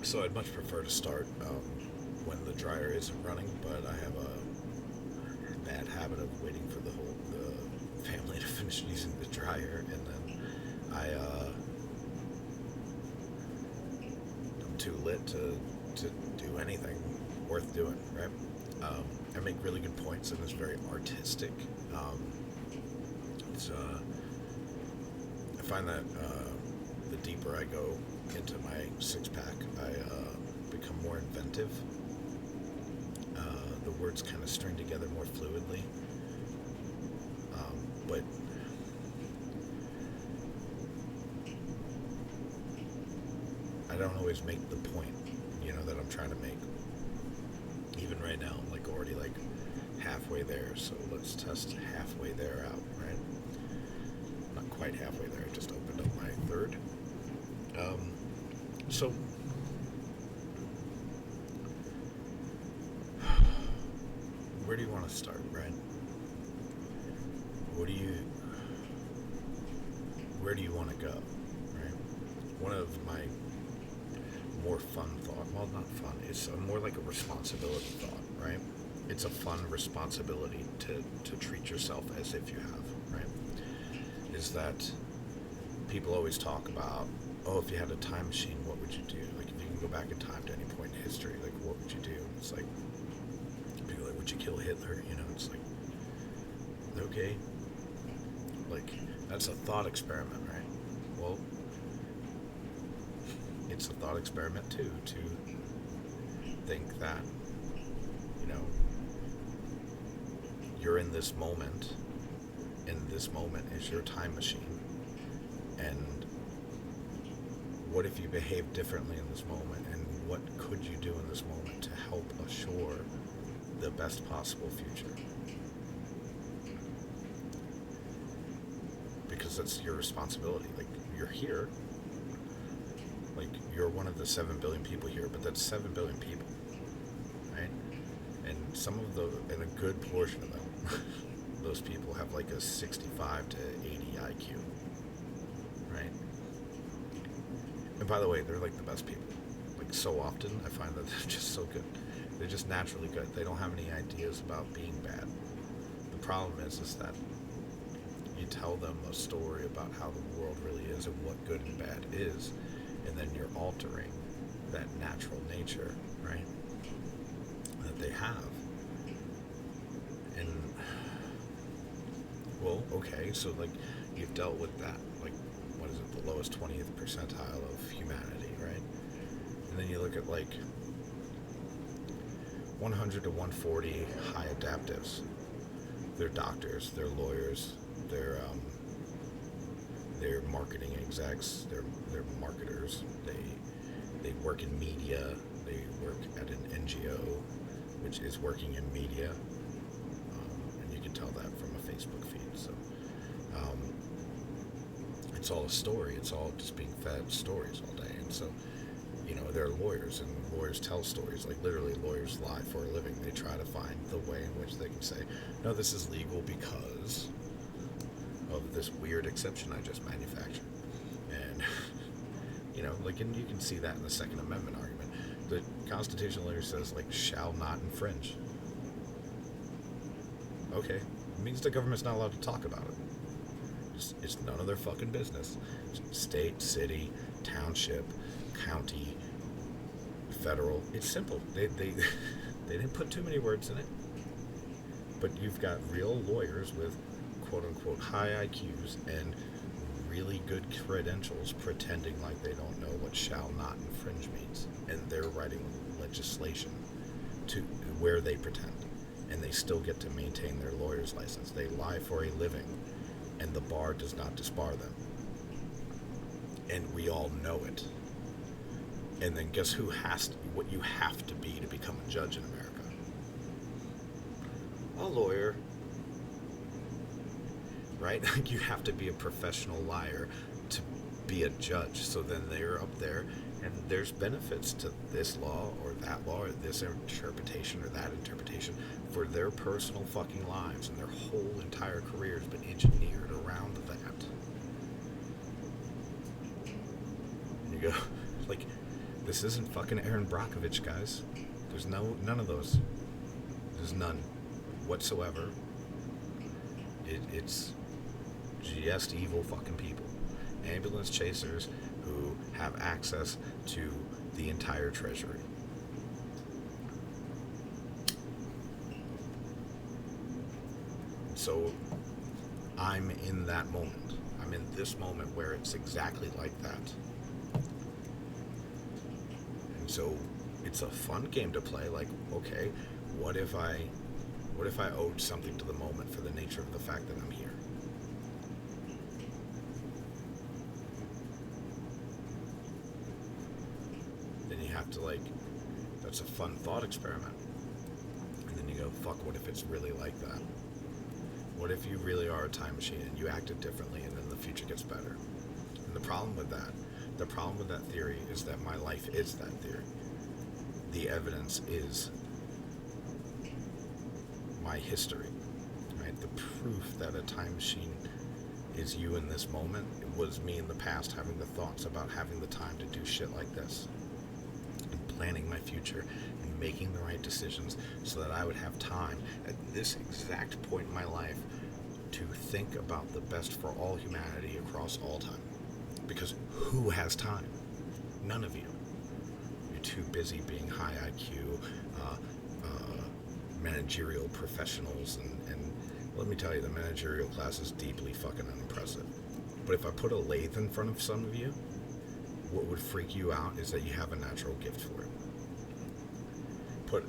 So I'd much prefer to start when the dryer isn't running, but I have a bad habit of waiting for the family to finish using the dryer, and then I'm too lit to do anything worth doing. Right? I make really good points, and it's very artistic. It's I find that the deeper I go into my six pack, I become more inventive. The words kind of string together more fluidly. But I don't always make the point, that I'm trying to make. Even right now, I'm like already like halfway there. So let's test halfway there out, right? Not quite halfway there. I just opened up my third. So where do you want to start, right? What do you Where do you want to go, right? One of my more fun thought, well, not fun, it's more like a responsibility thought, right? It's a fun responsibility to treat yourself as if you have, right? Is that people always talk about, oh, if you had a time machine, what would you do? Like, if you can go back in time to any point in history, like, what would you do? It's like, people are like, would you kill Hitler? It's like, okay, like, that's a thought experiment, right? Well, it's a thought experiment too, to think that, you know, you're in this moment, and this moment is your time machine, and what if you behave differently in this moment, and what could you do in this moment to help assure the best possible future? Because that's your responsibility. Like, you're here, like, you're one of the 7 billion people here, but that's 7 billion people, right? And and a good portion of them, those people have like a 65 to 80 IQ, right? And by the way, they're like the best people. Like, so often I find that they're just so good. They're just naturally good. They don't have any ideas about being bad. The problem is that you tell them a story about how the world really is and what good and bad is, and then you're altering that natural nature, right, that they have. And, well, okay, so, like, you've dealt with that, like, what is it, the lowest 20th percentile of humanity, right? And then you look at, like, 100 to 140 high adaptives. They're doctors, they're lawyers, they're marketing execs, they're marketers, they work in media, they work at an NGO which is working in media, and you can tell that from a Facebook feed. So it's all a story. It's all just being fed stories all day. And so, there are lawyers, and lawyers tell stories. Like, literally, lawyers lie for a living. They try to find the way in which they can say, no, this is legal because of this weird exception I just manufactured. And, and you can see that in the Second Amendment argument. The constitutional lawyer says, like, shall not infringe. Okay, it means the government's not allowed to talk about it. It's none of their fucking business. State, city, township, county, federal. It's simple. They didn't put too many words in it. But you've got real lawyers with quote-unquote high IQs and really good credentials pretending like they don't know what shall not infringe means. And they're writing legislation to where they pretend. And they still get to maintain their lawyer's license. They lie for a living, and the bar does not disbar them. And we all know it. And then guess what you have to be to become a judge in America? A lawyer. Right? You have to be a professional liar to be a judge. So then they're up there, and there's benefits to this law or that law or this interpretation or that interpretation for their personal fucking lives, and their whole entire career has been engineered around that. And you go, like, This isn't fucking Aaron Brockovich, guys. There's none of those. There's none whatsoever. It's just evil fucking people. Ambulance chasers who have access to the entire treasury. So I'm in that moment. I'm in this moment where it's exactly like that. And so it's a fun game to play. Like, okay, what if I owed something to the moment for the nature of the fact that I'm here? Then you have to, like, that's a fun thought experiment. And then you go, fuck, what if it's really like that? What if you really are a time machine and you acted differently and then the future gets better? And the problem with that theory is that my life is that theory. The evidence is my history, right? The proof that a time machine is you in this moment. It was me in the past having the thoughts about having the time to do shit like this and planning my future and making the right decisions so that I would have time at this exact point in my life to think about the best for all humanity across all time. Because who has time? None of you. You're too busy being high IQ, managerial professionals, and let me tell you, the managerial class is deeply fucking unimpressive. But if I put a lathe in front of some of you, what would freak you out is that you have a natural gift for it. Put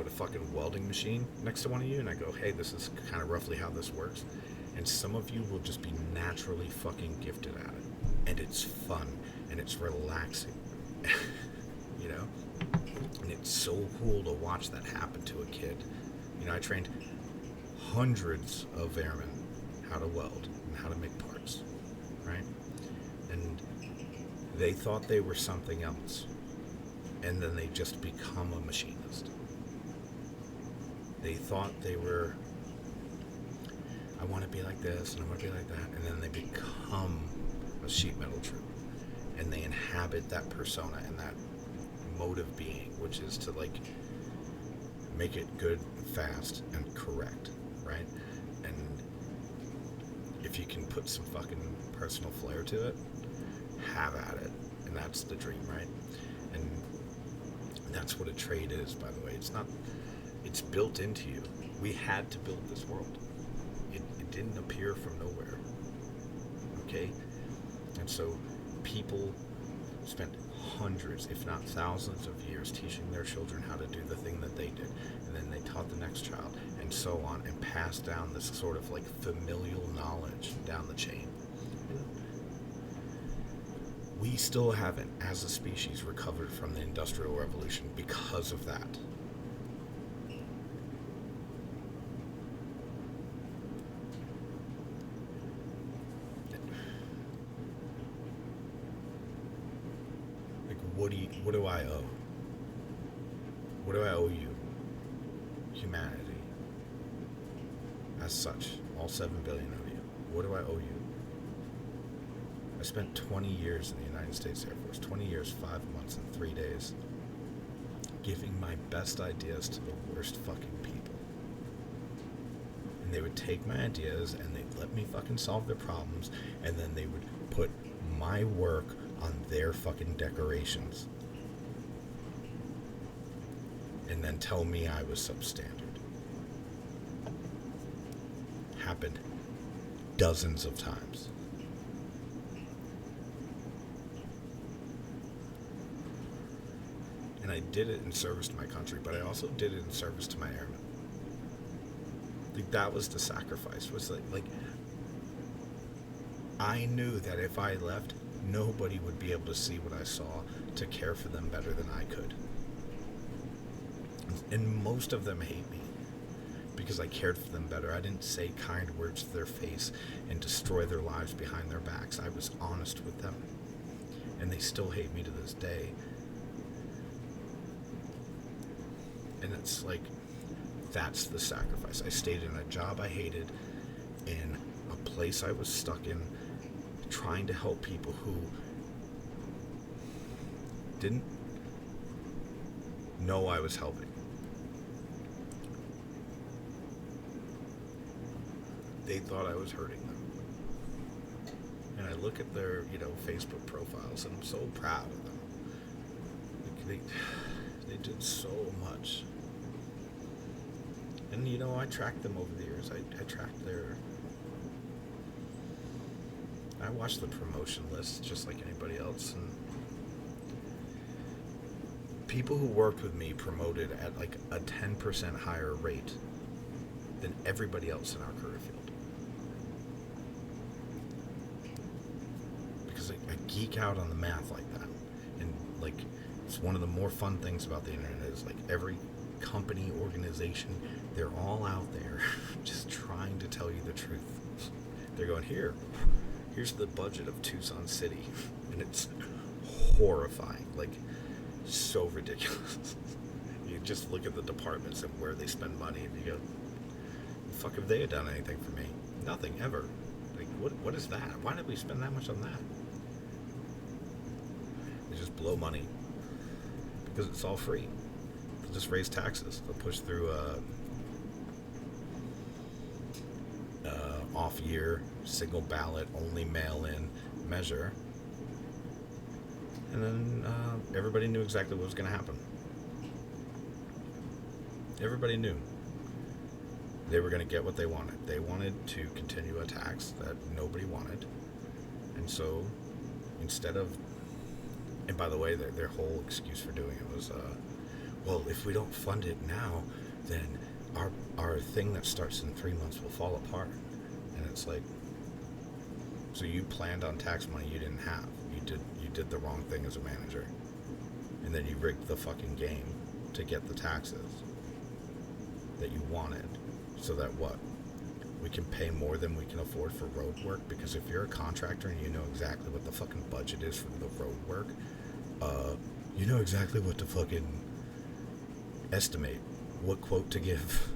a fucking welding machine next to one of you, and I go, hey, this is kind of roughly how this works. And some of you will just be naturally fucking gifted at it. And it's fun, and it's relaxing. You know? And it's so cool to watch that happen to a kid. You know, I trained hundreds of airmen how to weld and how to make parts, right? And they thought they were something else. And then they just become a machinist. They thought they were, I want to be like this and I want to be like that. And then they become a sheet metal troupe. And they inhabit that persona and that mode of being, which is to, like, make it good, fast, and correct, right? And if you can put some fucking personal flair to it, have at it. And that's the dream, right? And that's what a trade is, by the way. It's built into you. We had to build this world. It didn't appear from nowhere. Okay? And so people spent hundreds, if not thousands of years teaching their children how to do the thing that they did. And then they taught the next child, and so on, and passed down this sort of like familial knowledge down the chain. We still haven't, as a species, recovered from the Industrial Revolution because of that. Like, what do I owe? What do I owe you? Humanity. As such, all 7 billion of you. What do I owe you? I spent 20 years in the United States Air Force, 20 years, 5 months, and 3 days, giving my best ideas to the worst fucking people. And they would take my ideas and they'd let me fucking solve their problems, and then they would put my work on their fucking decorations. And then tell me I was substandard. Happened dozens of times. And I did it in service to my country, but I also did it in service to my airmen. Like, that was the sacrifice. Was like I knew that if I left, nobody would be able to see what I saw to care for them better than I could. And most of them hate me because I cared for them better. I didn't say kind words to their face and destroy their lives behind their backs. I was honest with them. And they still hate me to this day. And it's like, that's the sacrifice. I stayed in a job I hated, in a place I was stuck in, trying to help people who didn't know I was helping. They thought I was hurting them. And I look at their, Facebook profiles, and I'm so proud of them. Like they did so much. And, I tracked them over the years. I tracked I watched the promotion list just like anybody else, and people who worked with me promoted at like a 10% higher rate than everybody else in our career field. Because I geek out on the math like that. And like, it's one of the more fun things about the internet is like every company, organization, they're all out there just trying to tell you the truth. They're going, here's the budget of Tucson City, and it's horrifying, like so ridiculous. You just look at the departments and where they spend money, and you go, the fuck have they done anything for me? Nothing, ever. Like, what is that? Why did we spend that much on that? They just blow money because it's all free. They'll just raise taxes. They'll push through off-year, single ballot, only mail-in measure. And then everybody knew exactly what was going to happen. Everybody knew. They were going to get what they wanted. They wanted to continue a tax that nobody wanted. And so, instead of... And by the way, their whole excuse for doing it was, well, if we don't fund it now, then our thing that starts in 3 months will fall apart. And it's like, so you planned on tax money you didn't have. You did the wrong thing as a manager. And then you rigged the fucking game to get the taxes that you wanted. So that what? We can pay more than we can afford for road work? Because if you're a contractor and you know exactly what the fucking budget is for the road work, you know exactly what to fucking estimate, what quote to give.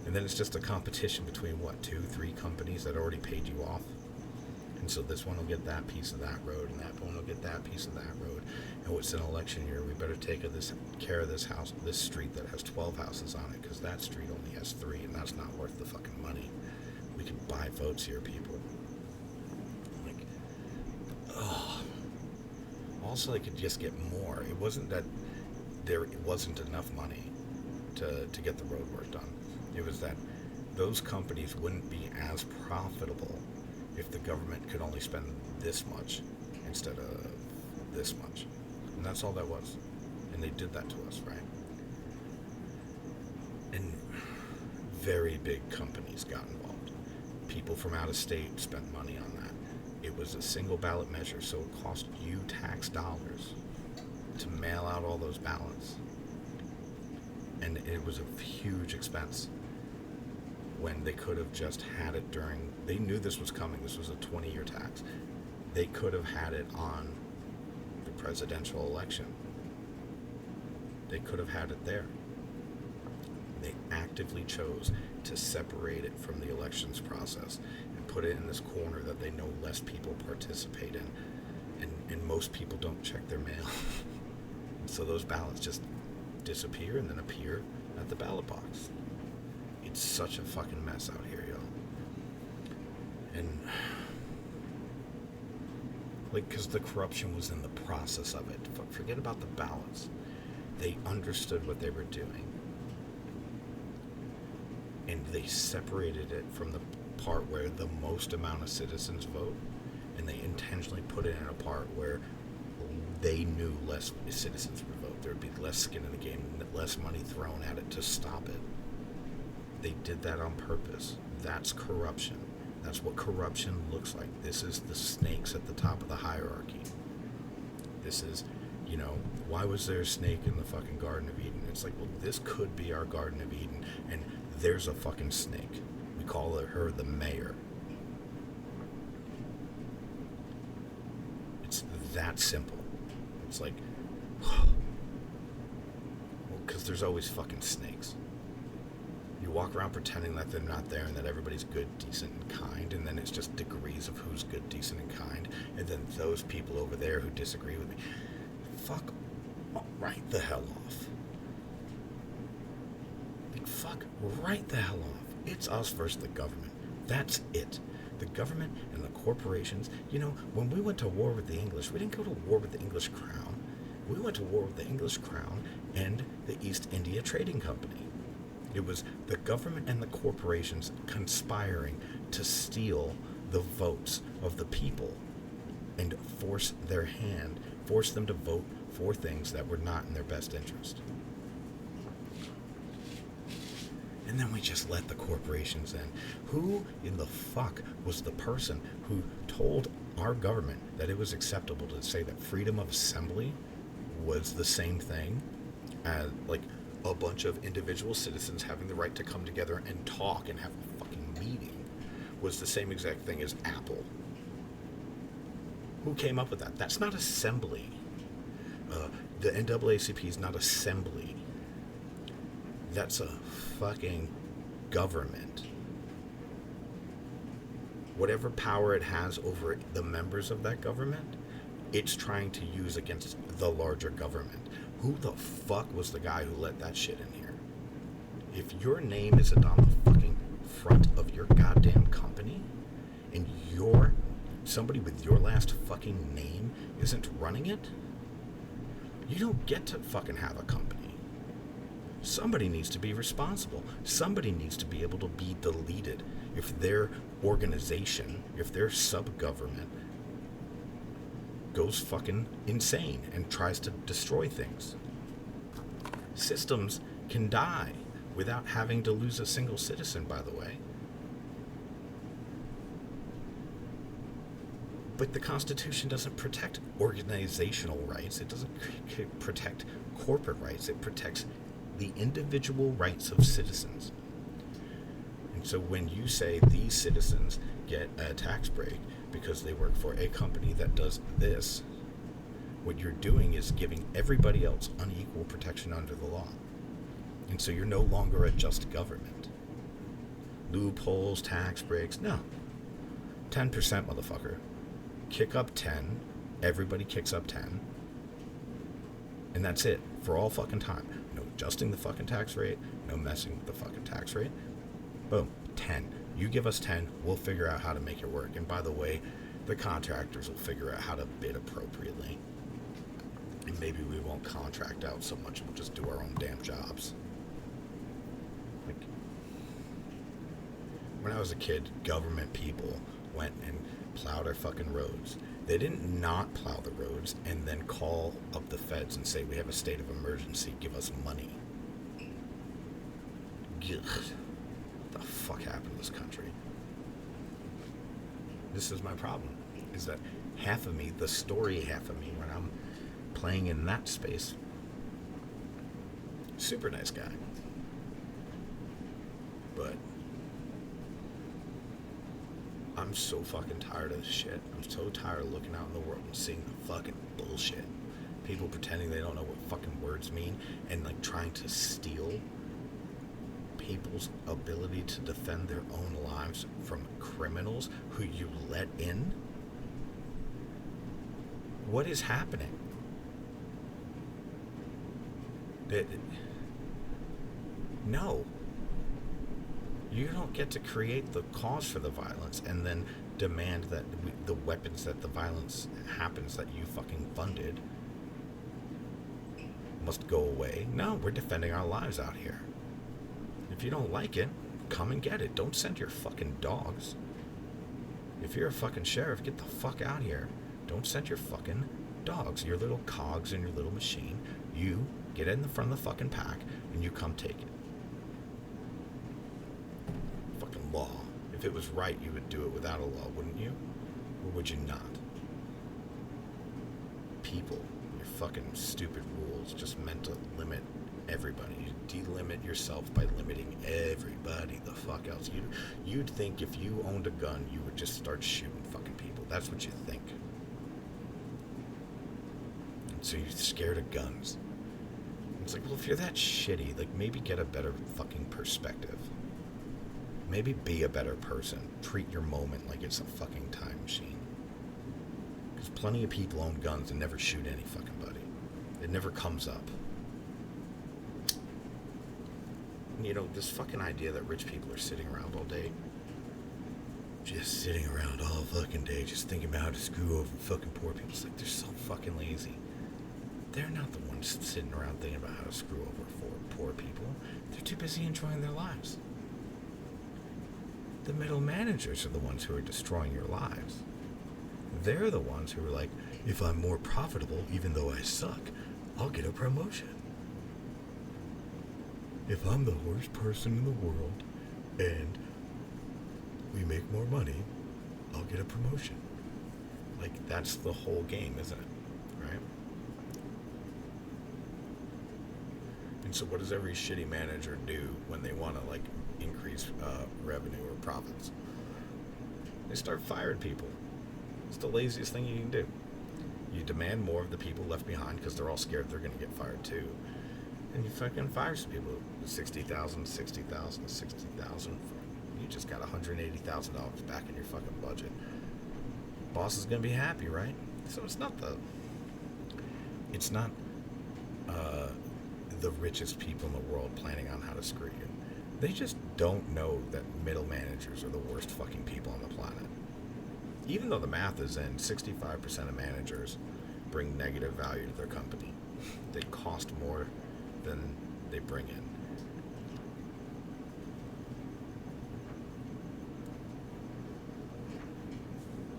And then it's just a competition between, 2-3 companies that already paid you off. And so this one will get that piece of that road, and that one will get that piece of that road. And what's an election year? We better take care of this house, this street that has 12 houses on it, because that street only has 3, and that's not worth the fucking money. We can buy votes here, people. Like, oh. Also, they could just get more. It wasn't that there wasn't enough money to get the road work done. It was that those companies wouldn't be as profitable if the government could only spend this much instead of this much. And that's all that was. And they did that to us, right? And very big companies got involved. People from out of state spent money on that. It was a single ballot measure, so it cost you tax dollars to mail out all those ballots. And it was a huge expense when they could have just had it during... They knew this was coming. This was a 20-year tax. They could have had it on the presidential election. They could have had it there. They actively chose to separate it from the elections process and put it in this corner that they know less people participate in. And most people don't check their mail. So those ballots just disappear and then appear at the ballot box. It's such a fucking mess out here, y'all. And, like, because the corruption was in the process of it. Forget about the ballots. They understood what they were doing. And they separated it from the part where the most amount of citizens vote, and they intentionally put it in a part where they knew less citizens would vote. There would be less skin in the game, less money thrown at it to stop it. They did that on purpose. That's corruption. That's what corruption looks like. This is the snakes at the top of the hierarchy. This is, why was there a snake in the fucking Garden of Eden? It's like, well, this could be our Garden of Eden, and there's a fucking snake. We call her the mayor. It's that simple. It's like, well, because there's always fucking snakes. You walk around pretending that they're not there and that everybody's good, decent, and kind, and then it's just degrees of who's good, decent, and kind, and then those people over there who disagree with me, fuck right the hell off. fuck right the hell off. It's us versus the government. That's it. The government and the corporations. You know, when we went to war with the English, we didn't go to war with the English crown. We went to war with the English crown and the East India Trading Company. It was the government and the corporations conspiring to steal the votes of the people and force them to vote for things that were not in their best interest. And then we just let the corporations in. Who in the fuck was the person who told our government that it was acceptable to say that freedom of assembly was the same thing as, like, a bunch of individual citizens having the right to come together and talk and have a fucking meeting was the same exact thing as Apple? Who came up with that? That's not assembly. The NAACP is not assembly. That's a fucking government. Whatever power it has over the members of that government, it's trying to use against the larger government. Who the fuck was the guy who let that shit in here? If your name isn't on the fucking front of your goddamn company, and somebody with your last fucking name isn't running it, you don't get to fucking have a company. Somebody needs to be responsible. Somebody needs to be able to be deleted if their organization, if their sub-government goes fucking insane and tries to destroy things. Systems can die without having to lose a single citizen, by the way. But the Constitution doesn't protect organizational rights. It doesn't protect corporate rights. It protects the individual rights of citizens. And so when you say these citizens get a tax break because they work for a company that does this, what you're doing is giving everybody else unequal protection under the law. And so you're no longer a just government. Loopholes, tax breaks, no. 10%, motherfucker. Kick up 10, everybody kicks up 10, and that's it for all fucking time. No adjusting the fucking tax rate, no messing with the fucking tax rate. Boom, 10. You give us 10, we'll figure out how to make it work. And by the way, the contractors will figure out how to bid appropriately. And maybe we won't contract out so much, we'll just do our own damn jobs. Like, when I was a kid, government people went and plowed our fucking roads. They didn't not plow the roads and then call up the feds and say, we have a state of emergency, give us money. Ugh. What the fuck happened to this country? This is my problem, is that half of me, the story half of me, when I'm playing in that space, super nice guy. But I'm so fucking tired of this shit. I'm so tired of looking out in the world and seeing the fucking bullshit. People pretending they don't know what fucking words mean and like trying to steal people's ability to defend their own lives from criminals who you let in. What is happening? No. You don't get to create the cause for the violence and then demand that the weapons that the violence happens that you fucking funded must go away. No, we're defending our lives out here. If you don't like it, come and get it. Don't send your fucking dogs. If you're a fucking sheriff, get the fuck out here. Don't send your fucking dogs, your little cogs in your little machine. You get in the front of the fucking pack and you come take it. Law. If it was right, you would do it without a law, wouldn't you? Or would you not? People, your fucking stupid rules just meant to limit everybody. You delimit yourself by limiting everybody the fuck else. You'd think if you owned a gun, you would just start shooting fucking people. That's what you think. And so you're scared of guns. It's like, well, if you're that shitty, like, maybe get a better fucking perspective. Maybe be a better person. Treat your moment like it's a fucking time machine. Because plenty of people own guns and never shoot any fucking buddy. It never comes up. This fucking idea that rich people are sitting around all day, just sitting around all fucking day, just thinking about how to screw over fucking poor people. It's like, they're so fucking lazy. They're not the ones sitting around thinking about how to screw over poor people. They're too busy enjoying their lives. The middle managers are the ones who are destroying your lives. They're the ones who are like, if I'm more profitable, even though I suck, I'll get a promotion. If I'm the worst person in the world and we make more money, I'll get a promotion. Like, that's the whole game, isn't it? Right? And so what does every shitty manager do when they want to, like, increase revenue or profits? They start firing people. It's the laziest thing you can do. You demand more of the people left behind because they're all scared they're going to get fired too. And you fucking fire some people. 60,000, 60,000, 60,000. You just got $180,000 back in your fucking budget. Boss is going to be happy, right? So it's not the richest people in the world planning on how to screw you. They just don't know that middle managers are the worst fucking people on the planet. Even though the math is in, 65% of managers bring negative value to their company. They cost more than they bring in.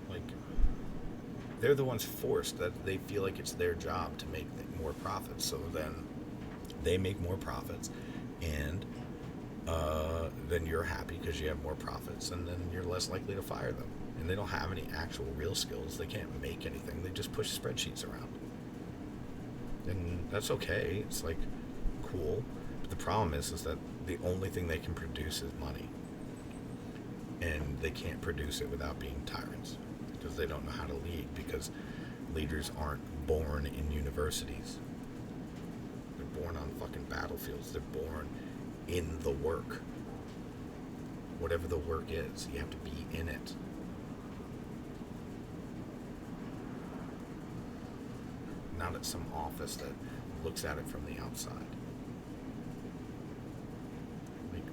Like, they're the ones forced, that they feel like it's their job to make more profits. So then they make more profits, and then you're happy because you have more profits, and then you're less likely to fire them. And they don't have any actual real skills. They can't make anything. They just push spreadsheets around. And that's okay. It's like, cool. But the problem is that the only thing they can produce is money. And they can't produce it without being tyrants. Because they don't know how to lead. Because leaders aren't born in universities. They're born on fucking battlefields. They're born in the work. Whatever the work is, you have to be in it. Not at some office that looks at it from the outside. Like,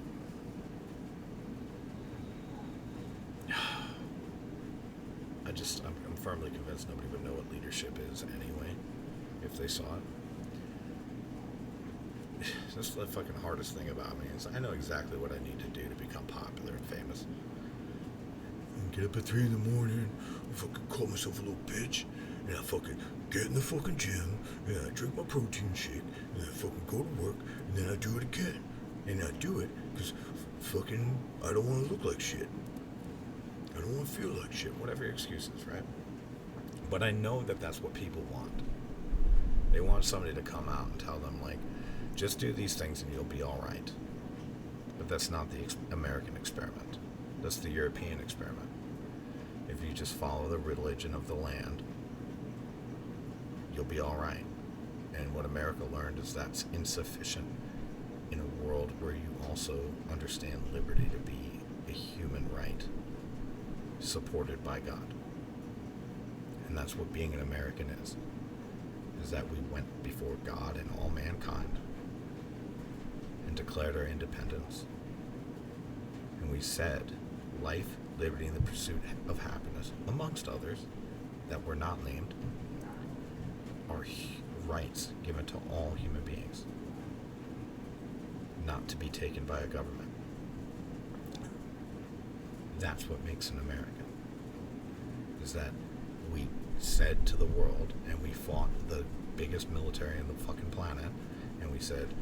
I'm firmly convinced nobody would know what leadership is anyway, if they saw it. That's the fucking hardest thing about me, is I know exactly what I need to do to become popular and famous. Get up at 3 in the morning, I fucking call myself a little bitch, and I fucking get in the fucking gym, and I drink my protein shake, and I fucking go to work, and then I do it again. And I do it because fucking I don't want to look like shit. I don't want to feel like shit, whatever your excuse is, right? But I know that that's what people want. They want somebody to come out and tell them, like, just do these things and you'll be all right. But that's not the American experiment. That's the European experiment. If you just follow the religion of the land, you'll be all right. And what America learned is that's insufficient in a world where you also understand liberty to be a human right supported by God. And that's what being an American is that we went before God and all mankind and declared our independence. And we said life, liberty, and the pursuit of happiness, amongst others that were not named, are rights given to all human beings, not to be taken by a government. That's what makes an American, is that we said to the world, and we fought the biggest military on the fucking planet, and we said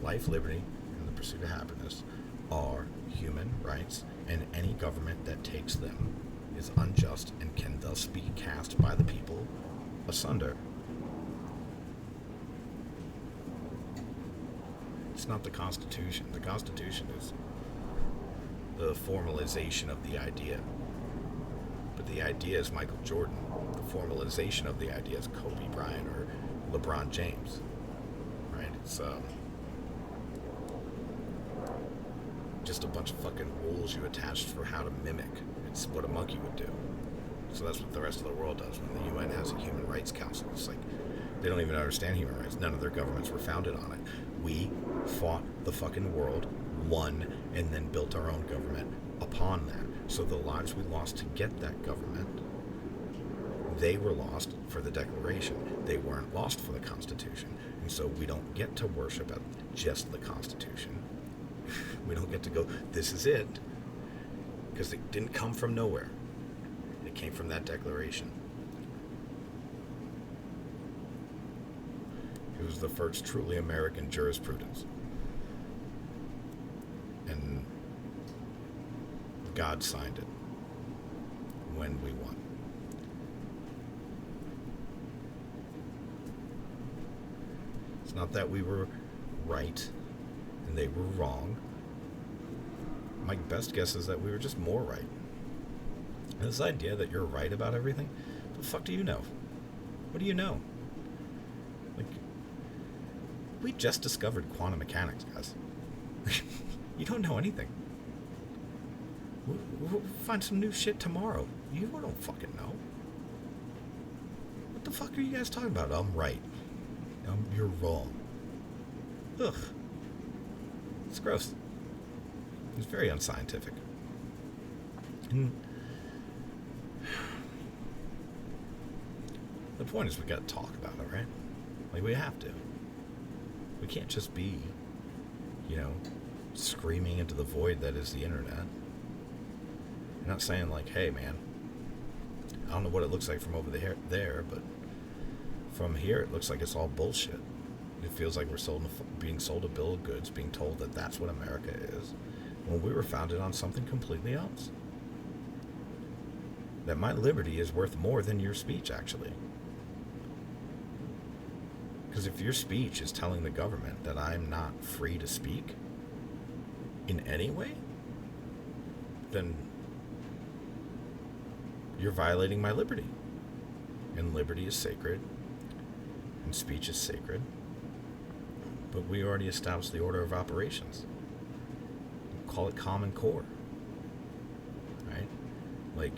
life, liberty, and the pursuit of happiness are human rights, and any government that takes them is unjust and can thus be cast by the people asunder. It's not the Constitution. The Constitution is the formalization of the idea. But the idea is Michael Jordan. The formalization of the idea is Kobe Bryant or LeBron James. Right? It's just a bunch of fucking rules you attached for how to mimic. It's what a monkey would do. So that's what the rest of the world does. When the UN has a Human Rights Council, it's like, They don't even understand human rights. None of their governments were founded on it. We fought the fucking world, won, and then built our own government upon that. So the lives we lost to get that government, they were lost for the Declaration. They weren't lost for the Constitution. And so we don't get to worship at just the Constitution. We don't get to go, this is it. Because it didn't come from nowhere. It came from that Declaration. It was the first truly American jurisprudence. And God signed it when we won. It's not that we were right and they were wrong. My best guess is that we were just more right. And this idea that you're right about everything, what the fuck do you know? What do you know? Like, we just discovered quantum mechanics, guys. You don't know anything. We'll find some new shit tomorrow. You don't fucking know. What the fuck are you guys talking about? I'm right. You're wrong. Ugh. It's gross. It's very unscientific. And the point is we gotta talk about it, right? Like, we have to. We can't just be, screaming into the void that is the internet. I'm not saying like, hey man, I don't know what it looks like from over there, but from here it looks like it's all bullshit. It feels like we're being sold a bill of goods, being told that that's what America is, when we were founded on something completely else. That my liberty is worth more than your speech, actually. Because if your speech is telling the government that I'm not free to speak in any way, then you're violating my liberty. And liberty is sacred, and speech is sacred. But we already established the order of operations. Call it Common Core. Right? Like,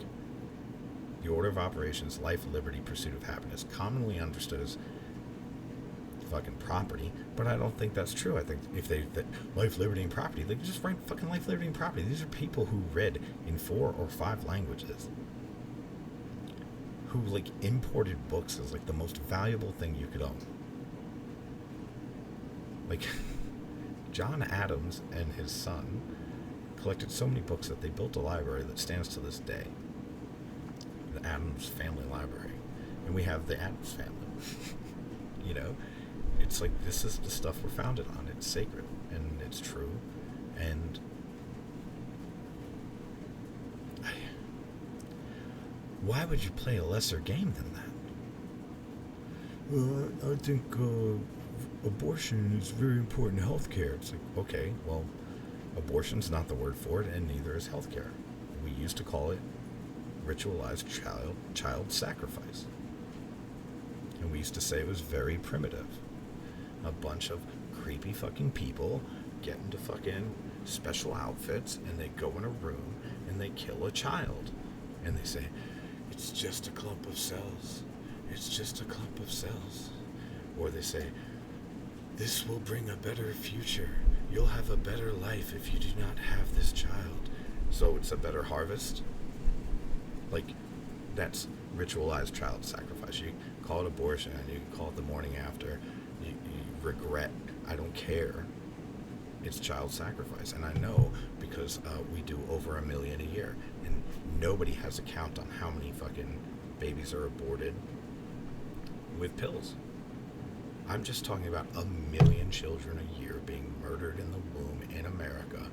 the order of operations, life, liberty, pursuit of happiness, commonly understood as fucking property, but I don't think that's true. I think if that life, liberty, and property, they could just write fucking life, liberty, and property. These are people who read in 4 or 5 languages, who imported books as the most valuable thing you could own. John Adams and his son collected so many books that they built a library that stands to this day, the Adams Family Library, and we have the Adams family. It's this is the stuff we're founded on. It's sacred and it's true, and why would you play a lesser game than that? I think abortion is very important in healthcare. It's okay, well, abortion's not the word for it, and neither is healthcare. We used to call it ritualized child sacrifice. And we used to say it was very primitive. A bunch of creepy fucking people get into fucking special outfits, and they go in a room, and they kill a child. And they say, it's just a clump of cells. It's just a clump of cells. Or they say, this will bring a better future. You'll have a better life if you do not have this child. So it's a better harvest? That's ritualized child sacrifice. You can call it abortion, you can call it the morning after. You regret, I don't care. It's child sacrifice. And I know because we do over 1 million a year. And nobody has a count on how many fucking babies are aborted with pills. I'm just talking about 1 million children a year being murdered in the womb in America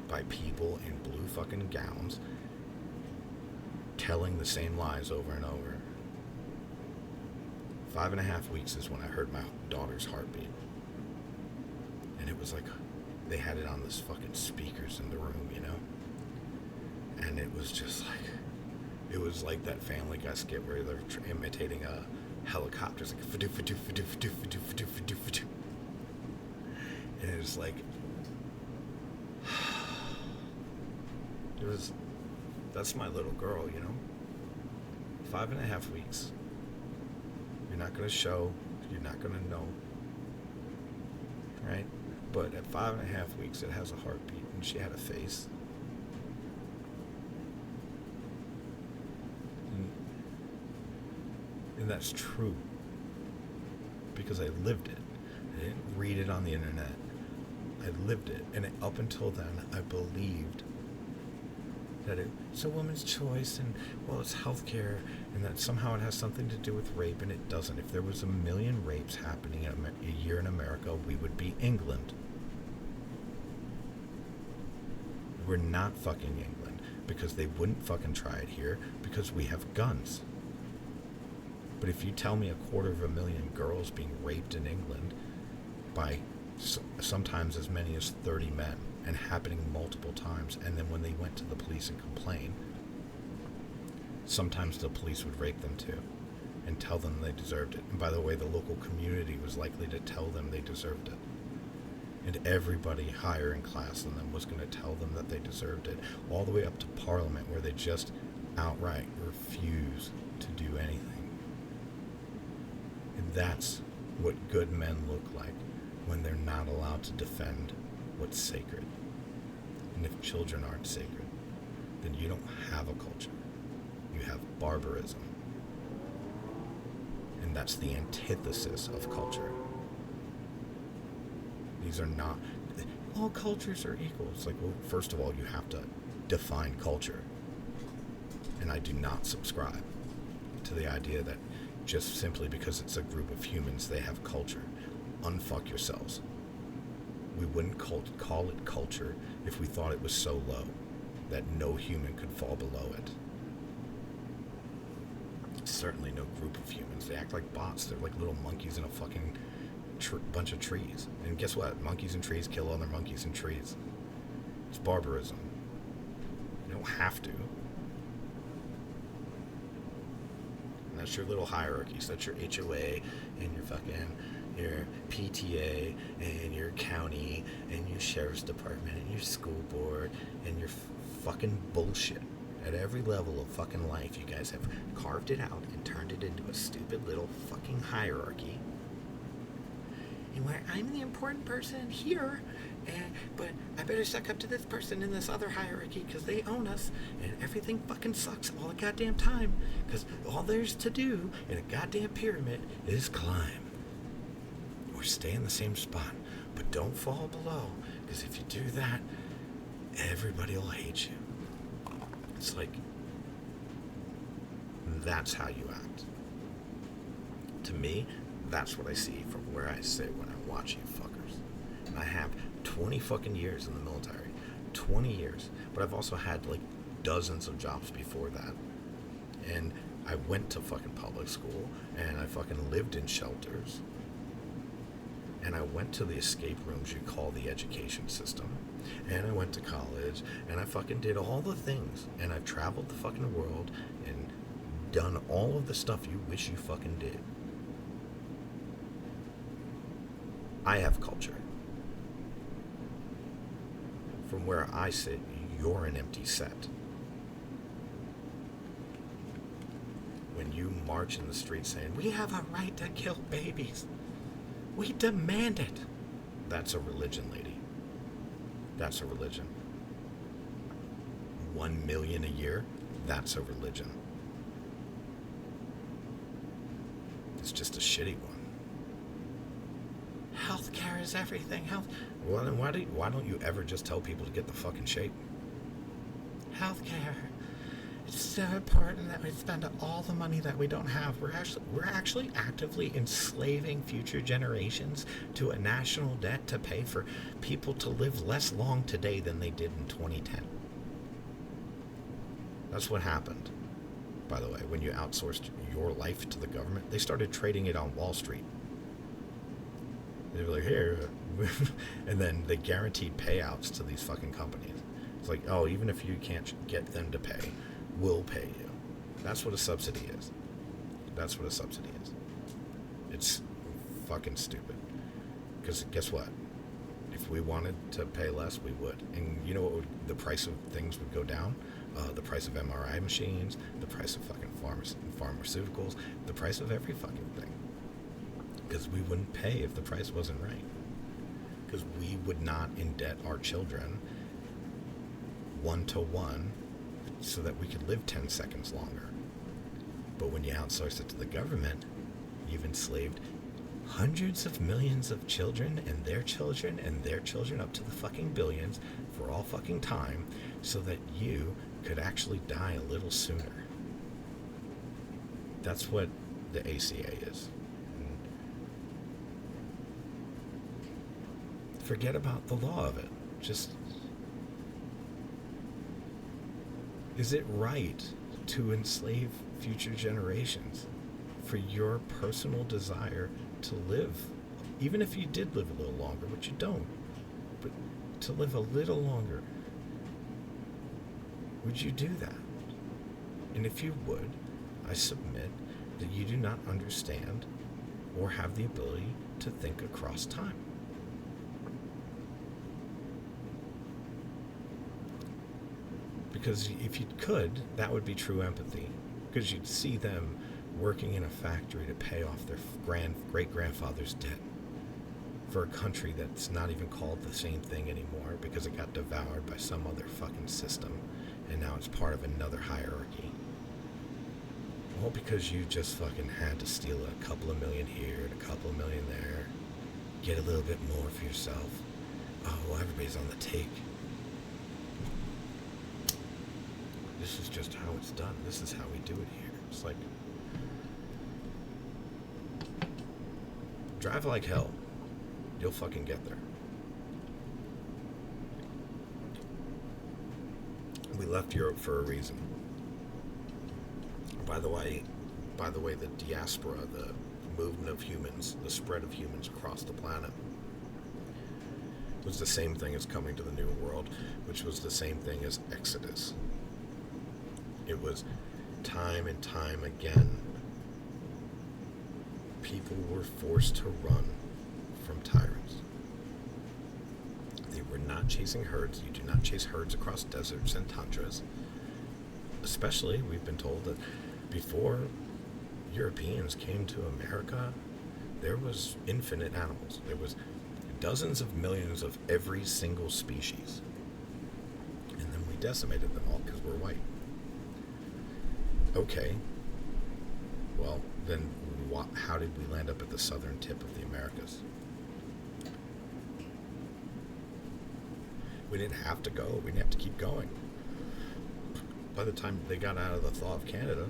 by people in blue fucking gowns telling the same lies over and over. 5.5 weeks is when I heard my daughter's heartbeat. And it was they had it on this fucking speakers in the room, And it was just it was like that Family Guy skit where they're imitating a helicopters, fadoo, fadoo, fadoo, fadoo, fadoo, fadoo, fadoo, fadoo. And it was that's my little girl, 5.5 weeks. You're not going to show You're not going to know. Right? But at 5.5 weeks, it has a heartbeat, and she had a face. And that's true. Because I lived it. I didn't read it on the internet. I lived it. And up until then, I believed that it's a woman's choice, and, well, it's healthcare, and that somehow it has something to do with rape, and it doesn't. If there was 1 million rapes happening a year in America, we would be England. We're not fucking England, because they wouldn't fucking try it here, because we have guns. But if you tell me 250,000 girls being raped in England by sometimes as many as 30 men, and happening multiple times, and then when they went to the police and complained, sometimes the police would rape them too and tell them they deserved it. And by the way, the local community was likely to tell them they deserved it. And everybody higher in class than them was going to tell them that they deserved it, all the way up to Parliament, where they just outright refuse to do anything. And that's what good men look like when they're not allowed to defend what's sacred. And if children aren't sacred, then you don't have a culture. You have barbarism. And that's the antithesis of culture. These are not... all cultures are equal. It's like, well, first of all, you have to define culture. And I do not subscribe to the idea that just simply because it's a group of humans, they have culture. Unfuck yourselves. We wouldn't call it culture if we thought it was so low that no human could fall below it. Certainly no group of humans. They act like bots. They're like little monkeys in a fucking bunch of trees. And guess what? Monkeys and trees kill other monkeys and trees. It's barbarism. You don't have to. And that's your little hierarchies. That's your HOA and your PTA and your county and your sheriff's department and your school board and your fucking bullshit. At every level of fucking life, you guys have carved it out and turned it into a stupid little fucking hierarchy. And where I'm the important person here, but I better suck up to this person in this other hierarchy because they own us, and everything fucking sucks all the goddamn time because all there's to do in a goddamn pyramid is climb. Or stay in the same spot, but don't fall below, because if you do that, everybody will hate you. It's like, that's how you act. To me, that's what I see from where I sit when I watch you fuckers. And I have 20 fucking years in the military. 20 years. But I've also had like dozens of jobs before that. And I went to fucking public school, and I fucking lived in shelters. And I went to the escape rooms you call the education system. And I went to college, and I fucking did all the things. And I've traveled the fucking world and done all of the stuff you wish you fucking did. I have culture. From where I sit, you're an empty set. When you march in the street saying, we have a right to kill babies. We demand it. That's a religion, lady. That's a religion. 1 million a year, that's a religion. It's just a shitty one. Healthcare is everything. Well, then why don't you ever just tell people to get the fucking shape? Healthcare. It's so important that we spend all the money that we don't have. We're actually actively enslaving future generations to a national debt to pay for people to live less long today than they did in 2010. That's what happened. By the way, when you outsourced your life to the government, they started trading it on Wall Street. They were like, here, and then they guaranteed payouts to these fucking companies. It's like, oh, even if you can't get them to pay, we'll pay you. That's what a subsidy is. That's what a subsidy is. It's fucking stupid. Because guess what? If we wanted to pay less, we would. And you know what the price of things would go down? The price of MRI machines, the price of fucking pharmaceuticals, the price of every fucking thing. Because we wouldn't pay if the price wasn't right. Because we would not indebt our children 1-to-1 so that we could live 10 seconds longer. But when you outsource it to the government, you've enslaved hundreds of millions of children and their children and their children up to the fucking billions for all fucking time so that you could actually die a little sooner. That's what the ACA is. Forget about the law of it. Just, is it right to enslave future generations for your personal desire to live, even if you did live a little longer, which you don't, but to live a little longer? Would you do that? And if you would, I submit that you do not understand or have the ability to think across time. Because if you could, that would be true empathy. Because you'd see them working in a factory to pay off their great-grandfather's debt for a country that's not even called the same thing anymore because it got devoured by some other fucking system and now it's part of another hierarchy. All because you just fucking had to steal a couple of million here and a couple of million there, get a little bit more for yourself. Oh, everybody's on the take. This is just how it's done. This is how we do it here. It's like, drive like hell. You'll fucking get there. We left Europe for a reason. By the way, the diaspora, the movement of humans, the spread of humans across the planet, was the same thing as coming to the New World, which was the same thing as Exodus. It was time and time again, people were forced to run from tyrants. They were not chasing herds. You do not chase herds across deserts and tundras. Especially, we've been told that before Europeans came to America, there was infinite animals. There was dozens of millions of every single species. And then we decimated them all because we're white. Okay, well, then how did we land up at the southern tip of the Americas? We didn't have to go. We didn't have to keep going. By the time they got out of the thaw of Canada,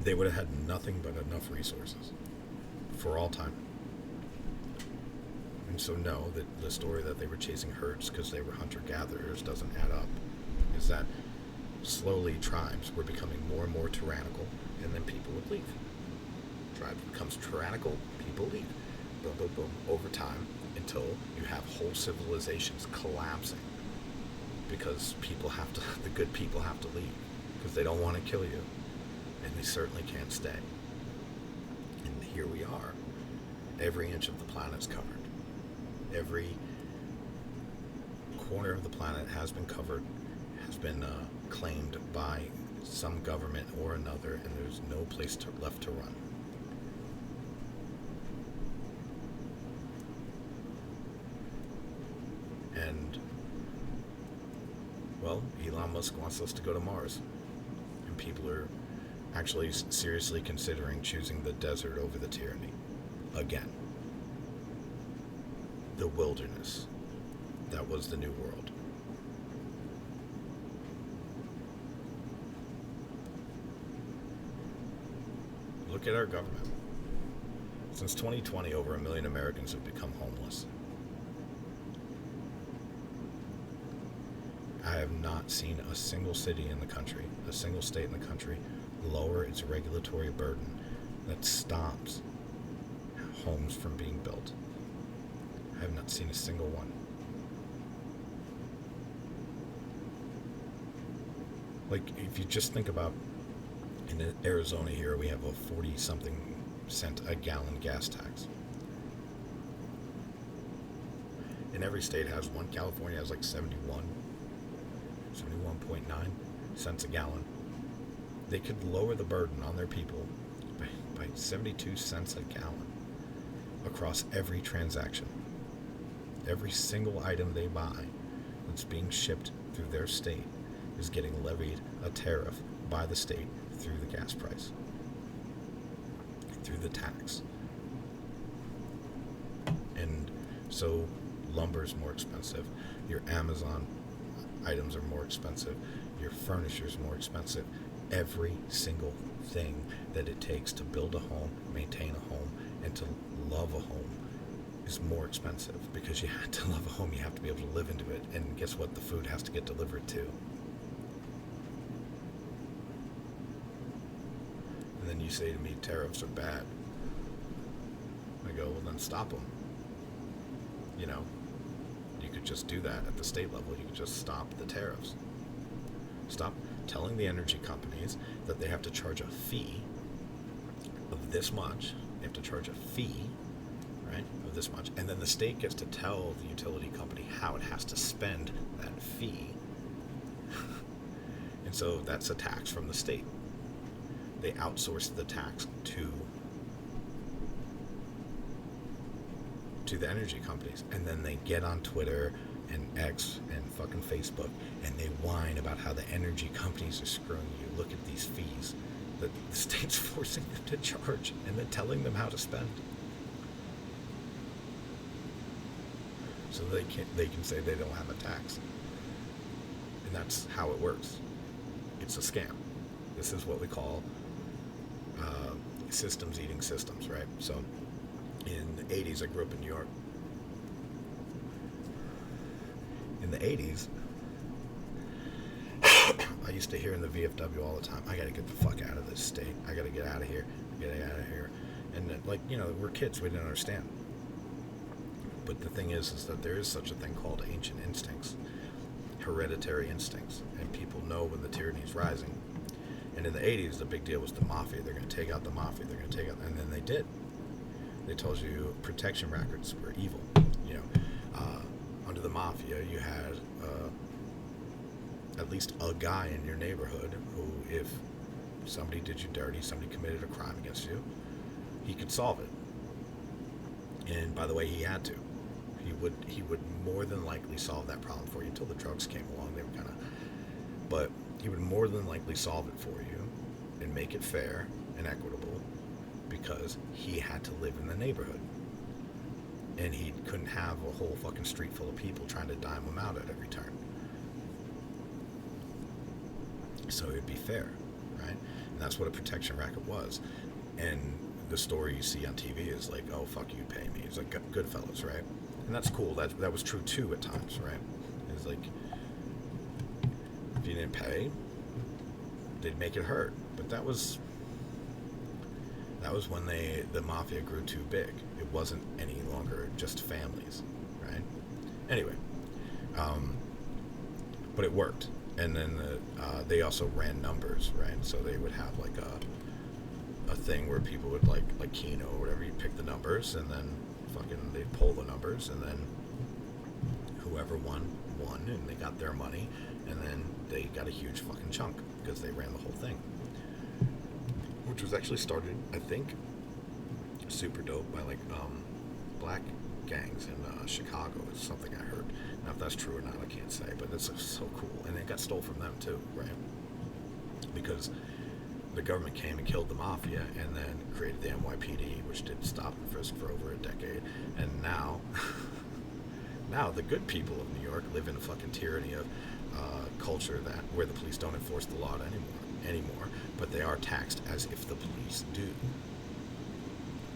they would have had nothing but enough resources for all time. And so no, the story that they were chasing herds because they were hunter-gatherers doesn't add up. Is that slowly tribes were becoming more and more tyrannical, and then people would leave. Tribe becomes tyrannical, people leave. Boom, boom, boom, over time, until you have whole civilizations collapsing because the good people have to leave because they don't want to kill you, and they certainly can't stay. And here we are. Every inch of the planet's covered. Every corner of the planet has been covered, has been claimed by some government or another, and there's no place left to run. And, well, Elon Musk wants us to go to Mars. And people are actually seriously considering choosing the desert over the tyranny. Again. The wilderness. That was the New World. Look at our government. Since 2020, over 1 million Americans have become homeless. I have not seen a single city in the country, a single state in the country, lower its regulatory burden that stops homes from being built. I have not seen a single one. Like, if you just think about, in Arizona here, we have a 40-something cent a gallon gas tax. And every state has one. California has like 71.9 cents a gallon. They could lower the burden on their people by by 72 cents a gallon across every transaction. Every single item they buy that's being shipped through their state is getting levied a tariff by the state through the gas price, through the tax. And so lumber's more expensive, your Amazon items are more expensive, your furniture's more expensive. Every single thing that it takes to build a home, maintain a home, and to love a home is more expensive, because you have to love a home, you have to be able to live into it, and guess what? The food has to get delivered too. And then you say to me, tariffs are bad. I go, well, then stop them. You know, you could just do that at the state level. You could just stop the tariffs. Stop telling the energy companies that they have to charge a fee of this much. They have to charge a fee, right, of this much. And then the state gets to tell the utility company how it has to spend that fee. And so that's a tax from the state. They outsource the tax to the energy companies, and then they get on Twitter and X and fucking Facebook, and they whine about how the energy companies are screwing you. Look at these fees that the state's forcing them to charge, and then telling them how to spend. So they can say they don't have a tax. And that's how it works. It's a scam. This is what we call systems eating systems, right? So in the 80s, I grew up in New York. In the 80s, I used to hear in the VFW all the time, I gotta get the fuck out of this state. I gotta get out of here. Get out of here. And like, you know, we're kids, we didn't understand. But the thing is that there is such a thing called ancient instincts, hereditary instincts, and people know when the tyranny is rising. And in the 80s, the big deal was the mafia. They're going to take out the mafia. They're going to take out, and then they did. They told you protection records were evil. You know, under the mafia, you had at least a guy in your neighborhood who, if somebody did you dirty, somebody committed a crime against you, he could solve it. And by the way, he had to. He would more than likely solve that problem for you until the drugs came along. They were kind of, but he would more than likely solve it for you and make it fair and equitable, because he had to live in the neighborhood. And he couldn't have a whole fucking street full of people trying to dime him out at every turn. So it'd be fair, right? And that's what a protection racket was. And the story you see on TV is like, oh, fuck you, pay me. It's like Goodfellas, right? And that's cool. That was true too at times, right? It's like, if you didn't pay, they'd make it hurt. But that was when the mafia grew too big. It wasn't any longer just families, right? Anyway, but it worked. And then they also ran numbers, right? So they would have like a thing where people would like Keno or whatever, you pick the numbers, and then fucking they'd pull the numbers, and then whoever won, and they got their money, and then they got a huge fucking chunk because they ran the whole thing. Which was actually started, I think, super dope by like black gangs in Chicago is something I heard. Now if that's true or not, I can't say, but it's so cool. And it got stole from them too, right? Because the government came and killed the mafia and then created the NYPD, which did stop and frisk for over a decade. And now, now the good people of New York live in a fucking tyranny of culture where the police don't enforce the law anymore, but they are taxed as if the police do,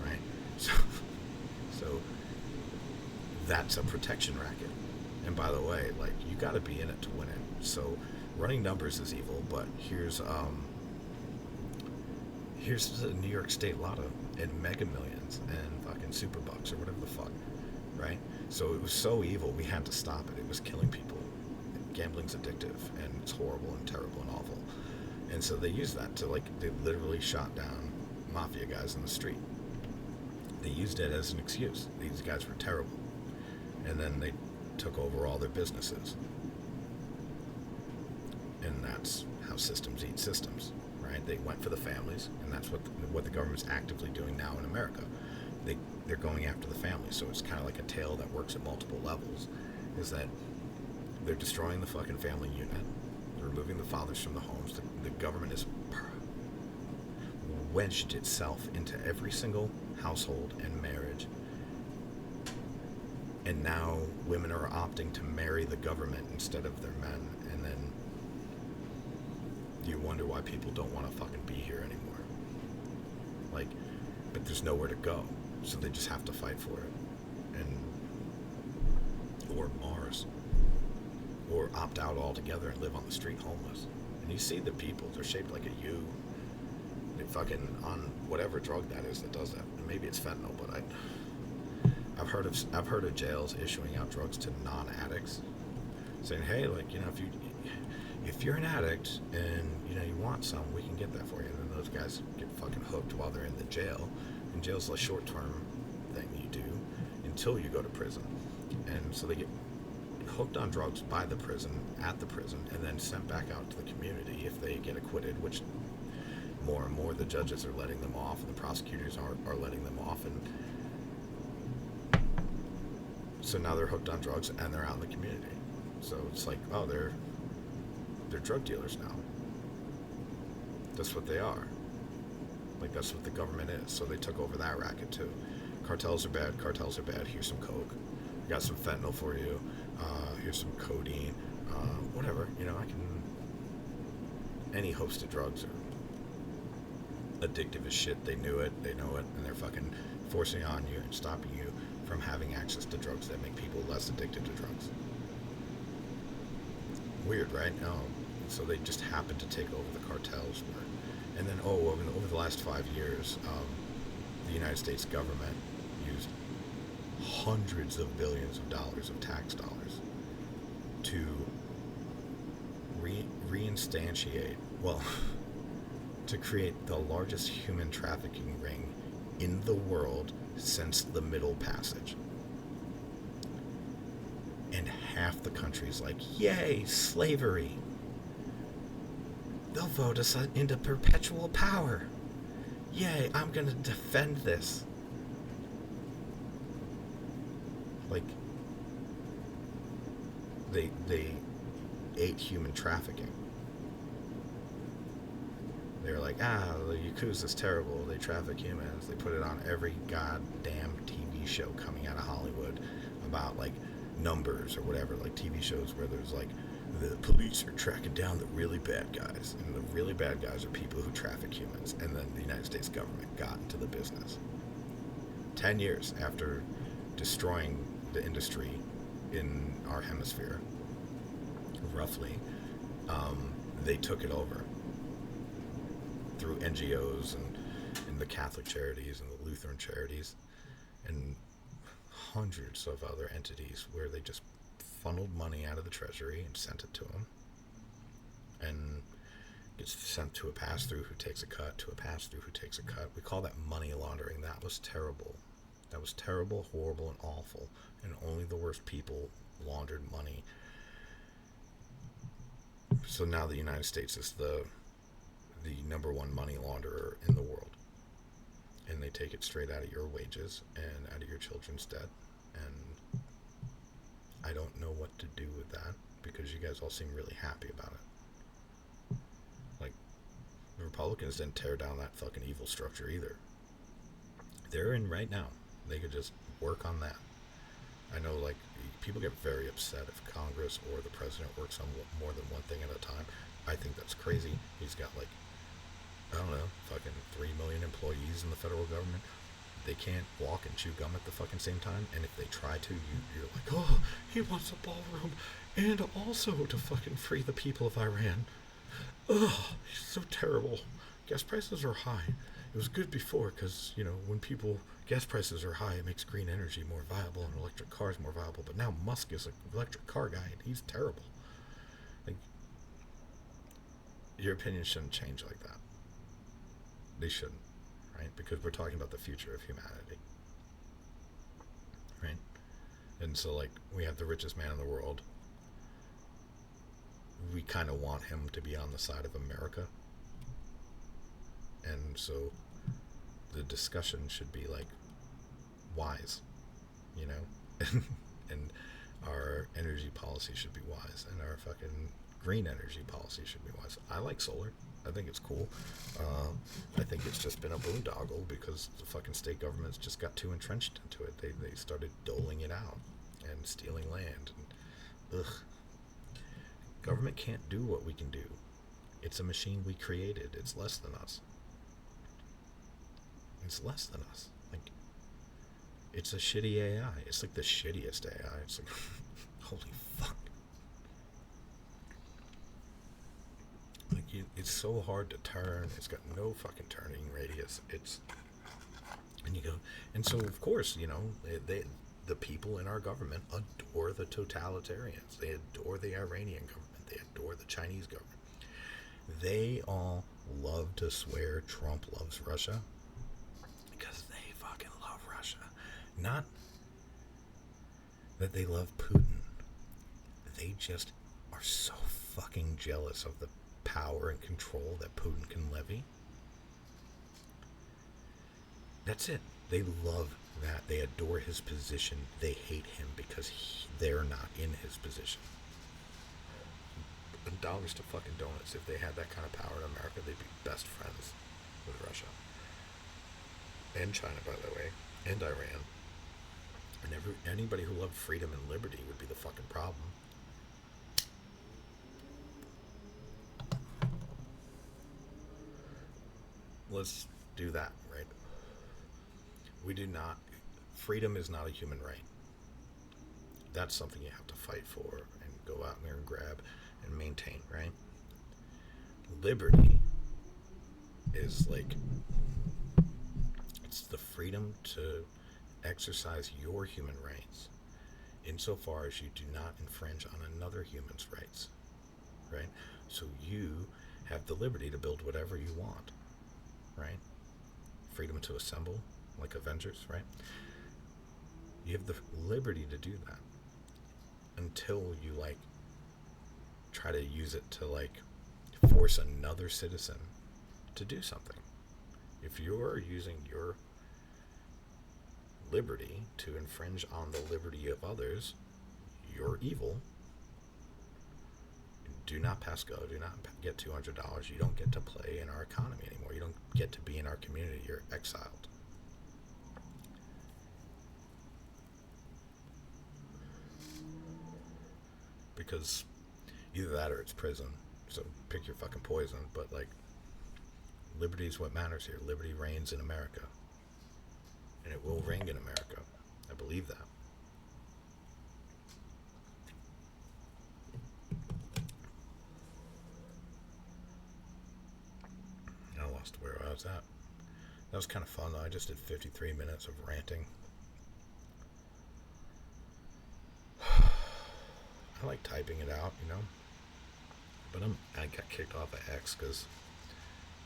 right? So that's a protection racket. And by the way, like, you got to be in it to win it. So running numbers is evil, but here's the New York State Lotto and Mega Millions and fucking Super Bucks or whatever the fuck, right? So it was so evil, we had to stop it. It was killing people. Gambling's addictive, and it's horrible and terrible and awful. And so they used that to, like, they literally shot down mafia guys in the street. They used it as an excuse. These guys were terrible. And then they took over all their businesses. And that's how systems eat systems, right? They went for the families, and that's what the government's actively doing now in America. They're going after the families, so it's kind of like a tale that works at multiple levels. Is that they're destroying the fucking family unit, they're removing the fathers from the homes. The government has wedged itself into every single household and marriage, and now women are opting to marry the government instead of their men, and then you wonder why people don't want to fucking be here anymore. Like, but there's nowhere to go, so they just have to fight for it, or Mars, or opt out altogether and live on the street homeless. And you see the people, they're shaped like a U. They fucking on whatever drug that is that does that. And maybe it's fentanyl, but I've heard of jails issuing out drugs to non-addicts, saying, hey, like, you know, if you're an addict and you know you want some, we can get that for you. And then those guys get fucking hooked while they're in the jail. And jail's a short-term thing you do until you go to prison. And so they get hooked on drugs by the prison, at the prison, and then sent back out to the community if they get acquitted, which more and more the judges are letting them off and the prosecutors are letting them off. And so now they're hooked on drugs and they're out in the community. So it's like, oh, they're drug dealers now. That's what they are. Like, that's what the government is. So they took over that racket too. Cartels are bad. Here's some coke. We got some fentanyl for you. Here's some codeine. Whatever. You know, any host of drugs are addictive as shit. They knew it. They know it. And they're fucking forcing on you and stopping you from having access to drugs that make people less addicted to drugs. Weird, right? So they just happened to take over the cartels. And then, over the last 5 years, the United States government used hundreds of billions of dollars of tax dollars to reinstantiate, to create the largest human trafficking ring in the world since the Middle Passage. And half the country's like, yay, slavery. They'll vote us into perpetual power. Yay, I'm gonna defend this. Like, they ate human trafficking. They're like, the Yakuza's terrible. They traffic humans. They put it on every goddamn TV show coming out of Hollywood about, like, numbers or whatever. Like, TV shows where there's, like, the police are tracking down the really bad guys. And the really bad guys are people who traffic humans. And then the United States government got into the business. 10 years after destroying the industry in our hemisphere, roughly, they took it over through NGOs and the Catholic charities and the Lutheran charities and hundreds of other entities where they just funneled money out of the treasury and sent it to them, and gets sent to a pass-through who takes a cut, to a pass-through who takes a cut. We call that money laundering. That was terrible. That was terrible, horrible, and awful, and only the worst people laundered money. So now the United States is the number one money launderer in the world, and they take it straight out of your wages and out of your children's debt. And I don't know what to do with that, because you guys all seem really happy about it. Like, the Republicans didn't tear down that fucking evil structure either. They're in right now. They could just work on that. I know, like, people get very upset if Congress or the president works on more than one thing at a time. I think that's crazy. He's got, like, I don't know, fucking 3 million employees in the federal government. They can't walk and chew gum at the fucking same time. And if they try to, you're like, oh, he wants a ballroom and also to fucking free the people of Iran. Oh, he's so terrible. Gas prices are high. It was good before because, you know, when gas prices are high, it makes green energy more viable and electric cars more viable. But now Musk is an electric car guy and he's terrible. Like, your opinion shouldn't change like that. They shouldn't, right? Because we're talking about the future of humanity, right? And so, like, we have the richest man in the world. We kind of want him to be on the side of America. And so the discussion should be like wise, you know? And our energy policy should be wise, and our fucking green energy policy should be wise. I like solar. I think it's cool. I think it's just been a boondoggle because the fucking state governments just got too entrenched into it. They started doling it out and stealing land. And, ugh. Government can't do what we can do. It's a machine we created. It's less than us. It's less than us. Like, it's a shitty AI. It's like the shittiest AI. It's like, holy fuck. Like, it's so hard to turn. It's got no fucking turning radius. And you go, and so of course, you know, the people in our government adore the totalitarians. They adore the Iranian government. They adore the Chinese government. They all love to swear Trump loves Russia because they fucking love Russia. Not that they love Putin. They just are so fucking jealous of the power and control that Putin can levy. That's it. They love that. They adore his position. They hate him because they're not in his position. And dollars to fucking donuts. If they had that kind of power in America, they'd be best friends with Russia. And China, by the way. And Iran. And anybody who loved freedom and liberty would be the fucking problem. Let's do that, right? We do not. Freedom is not a human right. That's something you have to fight for and go out there and grab and maintain, right? Liberty is like, it's the freedom to exercise your human rights insofar as you do not infringe on another human's rights, right? So you have the liberty to build whatever you want, right? Freedom to assemble, like Avengers, right? You have the liberty to do that until you, like, try to use it to, like, force another citizen to do something. If you're using your liberty to infringe on the liberty of others, you're evil. Do not pass go. Do not get $200. You don't get to play in our economy anymore. You don't get to be in our community. You're exiled. Because either that or it's prison. So pick your fucking poison. But, like, liberty is what matters here. Liberty reigns in America. And it will reign in America. I believe that. I lost where I was at. That was kind of fun, though. I just did 53 minutes of ranting. I like typing it out, you know. But I got kicked off of X because,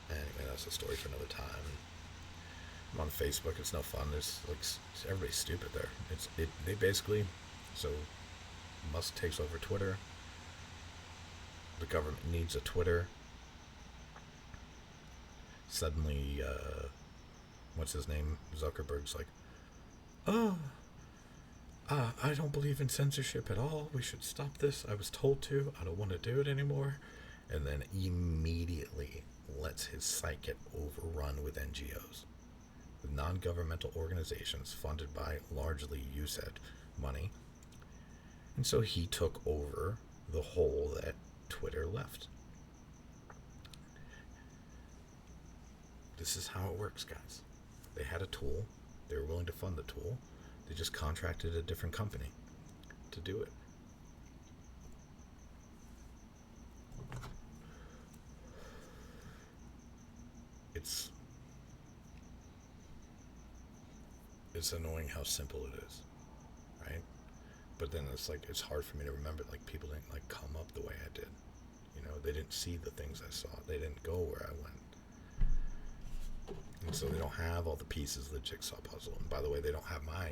anyway, that's a story for another time. I'm on Facebook. It's no fun. There's, like, everybody's stupid there. They basically, so Musk takes over Twitter. The government needs a Twitter. Suddenly, what's his name? Zuckerberg's like, I don't believe in censorship at all. We should stop this. I was told to. I don't want to do it anymore. And then immediately lets his site get overrun with NGOs, with non-governmental organizations funded by largely USAID money. And so he took over the hole that Twitter left. This is how it works, guys. They had a tool. They were willing to fund the tool. They just contracted a different company to do it. It's annoying how simple it is, right? But then it's like, it's hard for me to remember, like, people didn't, like, come up the way I did. You know, they didn't see the things I saw. They didn't go where I went. And so they don't have all the pieces of the jigsaw puzzle. And by the way, they don't have my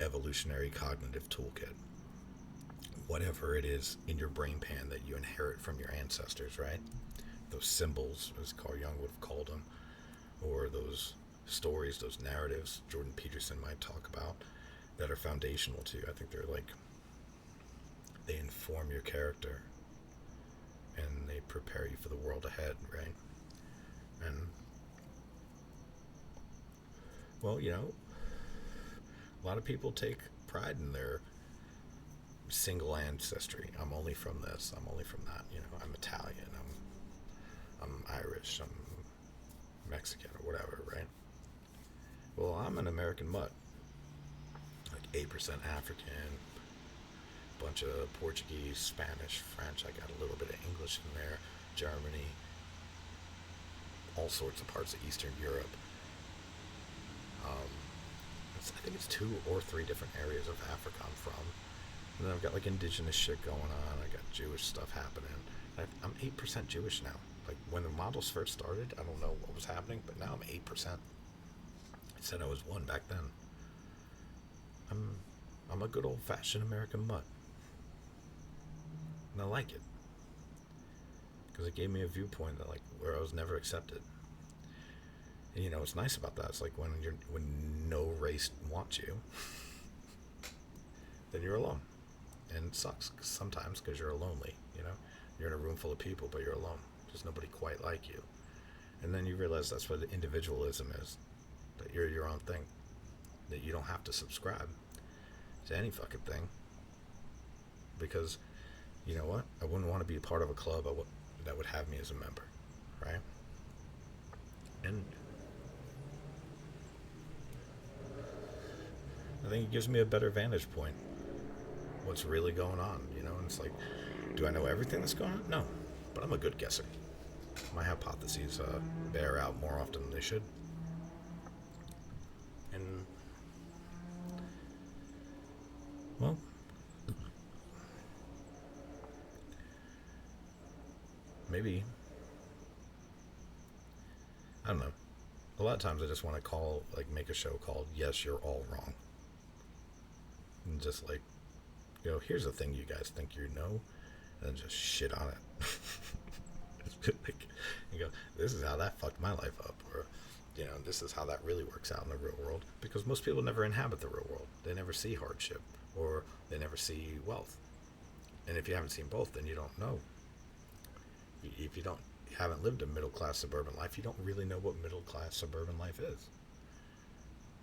evolutionary cognitive toolkit. Whatever it is in your brain pan that you inherit from your ancestors, right? those symbols, as Carl Jung would have called them, or those stories, those narratives Jordan Peterson might talk about, that are foundational to you. I think they're like, they inform your character and they prepare you for the world ahead, right? And, well, you know, a lot of people take pride in their single ancestry. I'm only from this, I'm only from that, you know, I'm Italian, I'm Irish, I'm Mexican, or whatever, right? Well, I'm an American mutt. Like 8% African, bunch of Portuguese, Spanish, French. I got a little bit of English in there, Germany, all sorts of parts of Eastern Europe. I think it's 2 or 3 different areas of Africa I'm from. And then I've got like indigenous shit going on. I got Jewish stuff happening. I'm 8% Jewish now. Like when the models first started, I don't know what was happening, but now I'm 8%. I said I was 1 back then. I'm a good old-fashioned American mutt. And I like it. Because it gave me a viewpoint that, like, where I was never accepted. And you know what's nice about that? It's like when no race wants you, then you're alone. And it sucks sometimes because you're lonely, you know? You're in a room full of people, but you're alone. There's nobody quite like you. And then you realize that's what the individualism is. That you're your own thing. That you don't have to subscribe to any fucking thing. Because, you know what? I wouldn't want to be a part of a club that would have me as a member, right? And I think it gives me a better vantage point. What's really going on, you know? And it's like, do I know everything that's going on? No, but I'm a good guesser. My hypotheses bear out more often than they should. And, well, maybe, I don't know. A lot of times I just want to make a show called Yes, You're All Wrong. And just like, you know, here's the thing you guys think you know, and then just shit on it. Like, you go, this is how that fucked my life up, or, you know, this is how that really works out in the real world. Because most people never inhabit the real world. They never see hardship, or they never see wealth. And if you haven't seen both, then you don't know. If you haven't lived a middle-class suburban life, you don't really know what middle-class suburban life is.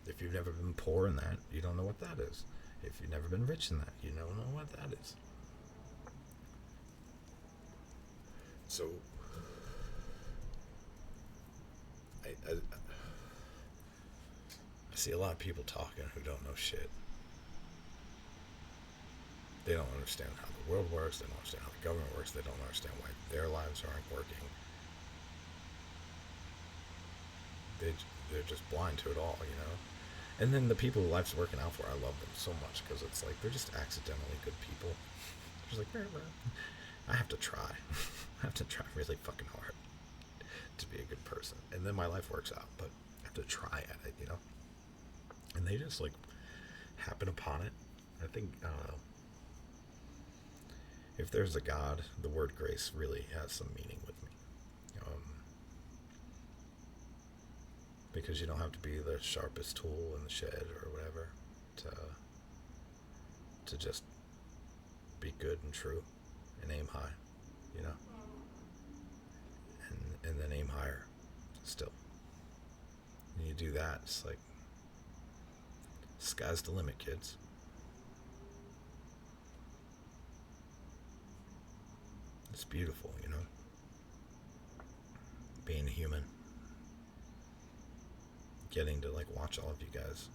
If you've never been poor in that, you don't know what that is. If you've never been rich in that, you don't know what that is. So, I see a lot of people talking who don't know shit. They don't understand how the world works. They don't understand how the government works. They don't understand why their lives aren't working. They're just blind to it all, you know? And then the people who life's working out for, I love them so much because it's like they're just accidentally good people. Just like, I have to try. I have to try really fucking hard to be a good person. And then my life works out, but I have to try at it, you know? And they just like happen upon it. I think, I don't know. If there's a God, the word grace really has some meaning with me. Because you don't have to be the sharpest tool in the shed or whatever to just be good and true and aim high, you know? And then aim higher still. And you do that, it's like, sky's the limit, kids. It's beautiful, you know? Being human. Getting to like watch all of you guys.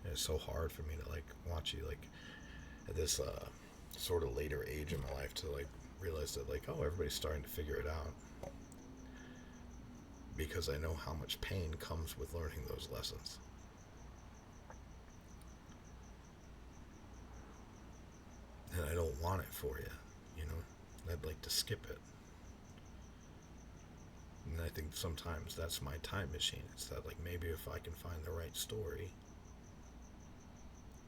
And it's so hard for me to like watch you like at this sort of later age in my life to like realize that like, oh, everybody's starting to figure it out. Because I know how much pain comes with learning those lessons. And I don't want it for you, you know? I'd like to skip it. And I think sometimes that's my time machine. It's that like maybe if I can find the right story,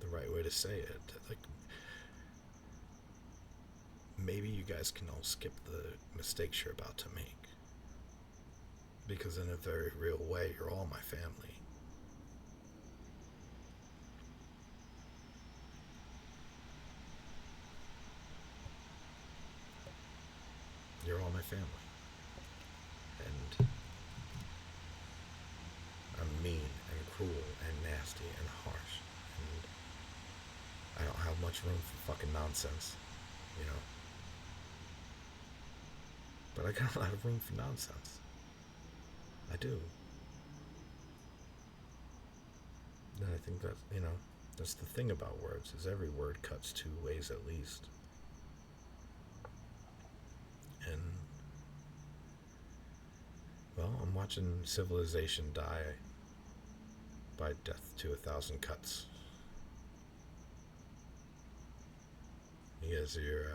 the right way to say it, like maybe you guys can all skip the mistakes you're about to make. Because in a very real way, you're all my family. You're all my family. And I'm mean and cruel and nasty and harsh. And I don't have much room for fucking nonsense, you know? But I got a lot of room for nonsense. I do. And I think that, that's the thing about words, is every word cuts two ways at least. And, well, I'm watching civilization die by death to 1,000 cuts. Because you're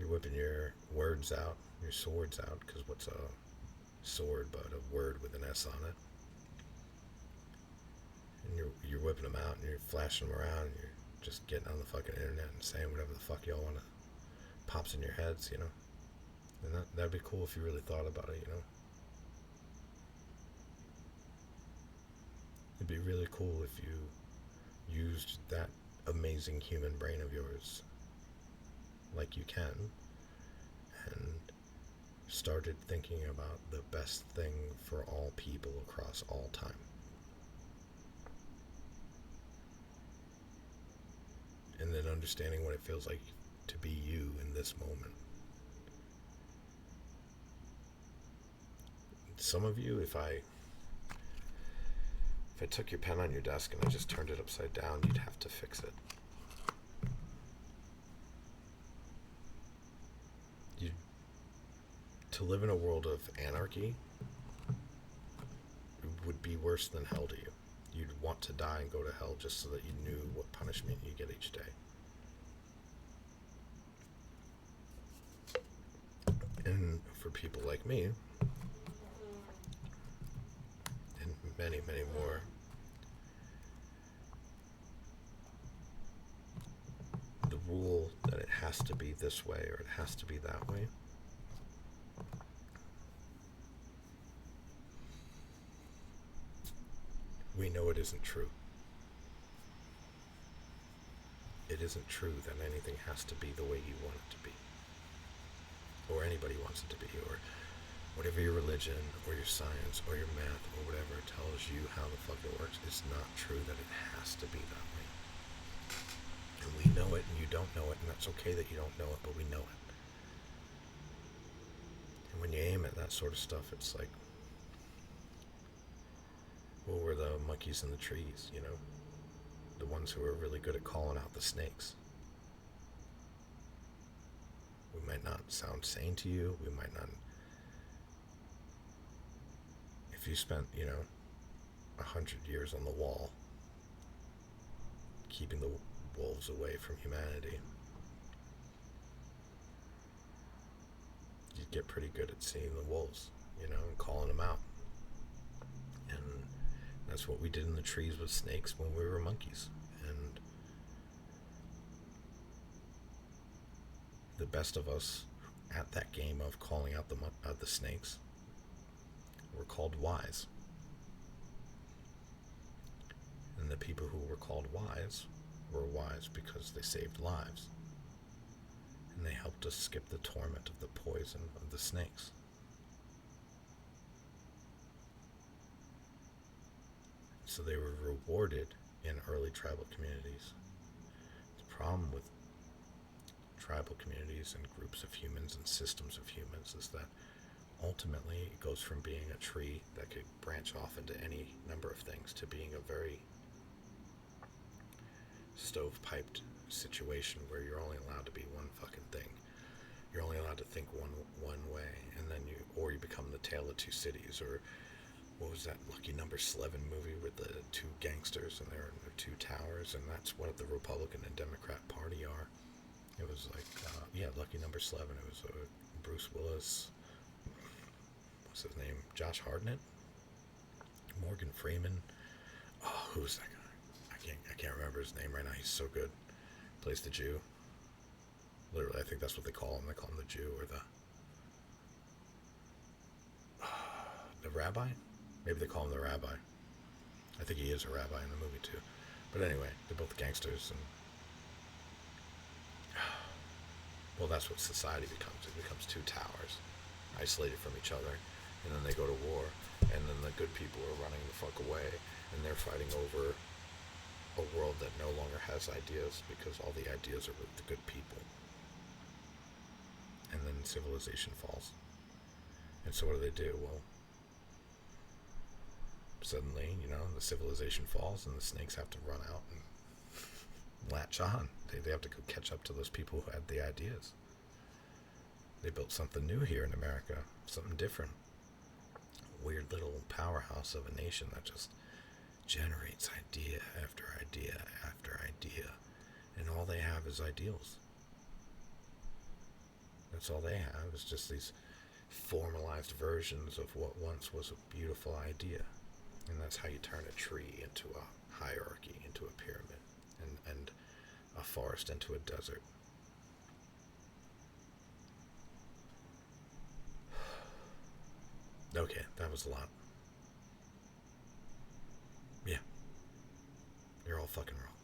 whipping your words out, your swords out, because what's a sword but a word with an S on it? And you're whipping them out, and you're flashing them around, and you're just getting on the fucking internet and saying whatever the fuck y'all want to pops in your heads, you know? And that'd be cool if you really thought about it, you know? It'd be really cool if you used that amazing human brain of yours like you can and started thinking about the best thing for all people across all time. And then understanding what it feels like to be you in this moment. Some of you, if I took your pen on your desk and I just turned it upside down, you'd have to fix it. To live in a world of anarchy would be worse than hell to you. You'd want to die and go to hell just so that you knew what punishment you get each day. And for people like me, and many, many more, the rule that it has to be this way or it has to be that way, we know it isn't true. It isn't true that anything has to be the way you want it to be. Or anybody wants it to be, or whatever your religion, or your science, or your math, or whatever tells you how the fuck it works. It's not true that it has to be that way. And we know it, and you don't know it, and that's okay that you don't know it, but we know it. And when you aim at that sort of stuff, it's like, well, we're the monkeys in the trees, you know? The ones who are really good at calling out the snakes. We might not sound sane to you, we might not... If you spent, 100 years on the wall, keeping the wolves away from humanity, you'd get pretty good at seeing the wolves, and calling them out. And that's what we did in the trees with snakes when we were monkeys. And the best of us at that game of calling out the snakes were called wise. And the people who were called wise were wise because they saved lives. And they helped us skip the torment of the poison of the snakes. So they were rewarded in early tribal communities. The problem with tribal communities and groups of humans and systems of humans is that ultimately it goes from being a tree that could branch off into any number of things to being a very stovepiped situation where you're only allowed to be one fucking thing. You're only allowed to think one way, and then you become the Tale of Two Cities, or what was that Lucky Number 11 movie with the two gangsters and they're in their two towers, and that's what the Republican and Democrat Party are. It was like, Lucky Number 11. It was Bruce Willis, what's his name, Josh Hartnett, Morgan Freeman. Oh, who's that guy? I can't remember his name right now. He's so good. Plays the Jew. Literally, I think that's what they call him. They call him the Jew or the rabbi. Maybe they call him the rabbi. I think he is a rabbi in the movie too. But anyway, they're both gangsters, and well, that's what society becomes. It becomes two towers, isolated from each other, and then they go to war, and then the good people are running the fuck away, and they're fighting over a world that no longer has ideas because all the ideas are with the good people. And then civilization falls. And so what do? Well, suddenly, the civilization falls and the snakes have to run out and latch on. They have to go catch up to those people who had the ideas. They built something new here in America, something different. Weird little powerhouse of a nation that just generates idea after idea after idea. And all they have is ideals. That's all they have, is just these formalized versions of what once was a beautiful idea. And that's how you turn a tree into a hierarchy, into a pyramid, and a forest into a desert. Okay, that was a lot. Yeah, you're all fucking wrong.